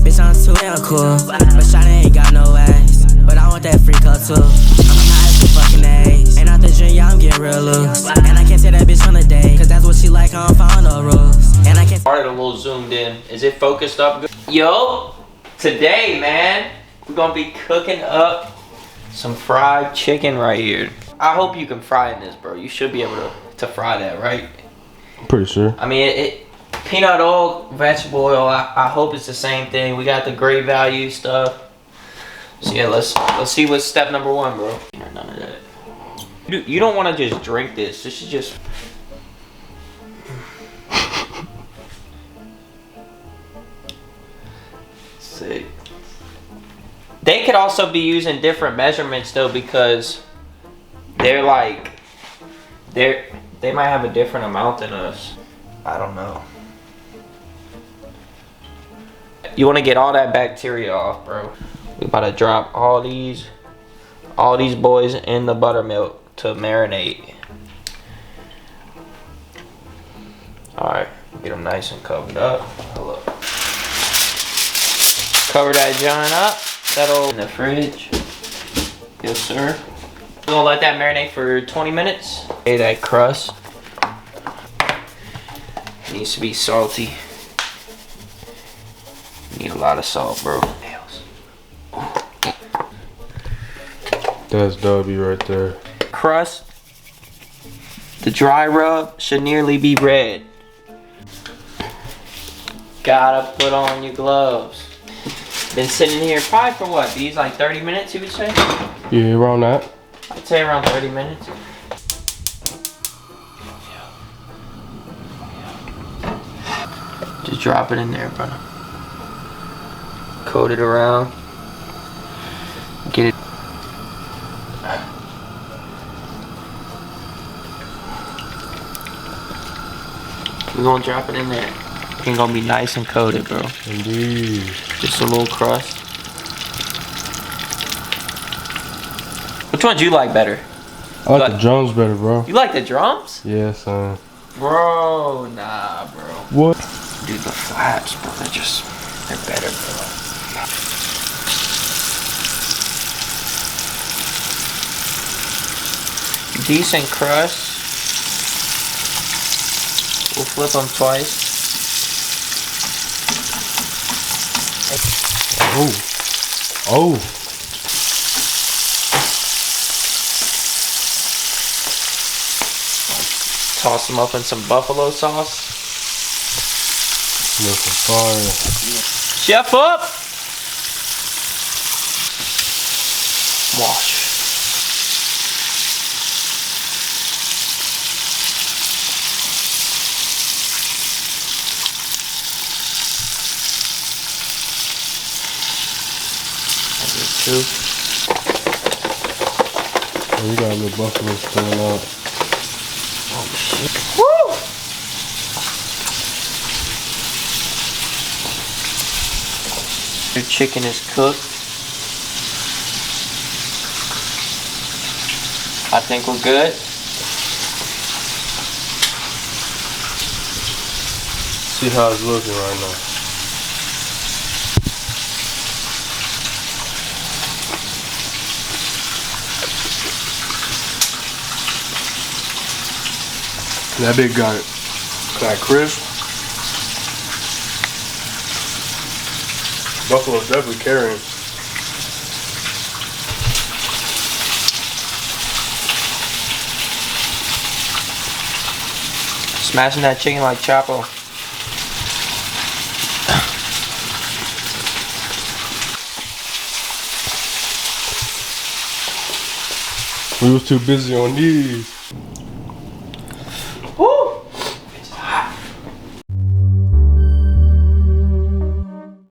Bitch, I'm too damn cool, but shawty ain't got no ass. But I want that free cut too. I'm high as the fucking A's. And out the gym, yeah, I'm getting real loose. And I can't tell that bitch on the day, cause that's what she like, I don't follow no rules. And I can't. Alright, a little zoomed in. Is it focused up good? Yo, today, man, we're gonna be cooking up some fried chicken right here. I hope you can fry in this, bro. You should be able to fry that, right? I'm pretty sure. I mean, peanut oil, vegetable oil, I hope it's the same thing. We got the great value stuff. So yeah, let's see what's step number one, bro. None of that. You don't want to just drink this. This is just... Sick. They could also be using different measurements though, because they're like... They might have a different amount than us. I don't know. You want to get all that bacteria off, bro. We about to drop all these boys in the buttermilk to marinate. Alright, get them nice and covered up. Look. Cover that joint up. Settle in the fridge. Yes, sir. We're gonna let that marinate for 20 minutes. Okay, that crust needs to be salty. Need a lot of salt, bro. That's W right there. Crust, the dry rub should nearly be red. Gotta put on your gloves. Been sitting here probably for what? These like 30 minutes, you would say? Yeah, around that. I'd say around 30 minutes. Just drop it in there, brother. Coat it around. Get it. We're gonna drop it in there. It's gonna be nice and coated, bro. Indeed. Just a little crust. Which one do you like better? I like the drums better, bro. You like the drums? Yeah, son. Bro, nah, bro. What? Dude, the flaps, bro, they're better, bro. Decent crust. We'll flip them twice. Oh. Toss them up in some buffalo sauce. Look for fire. Chef up! Wash. Too. Oh, we got a little buffalo coming out. Oh shit. Woo! Your chicken is cooked. I think we're good. See how it's looking right now. That big got crisp. Buffalo's definitely carrying. Smashing that chicken like Chapo. We was too busy on these.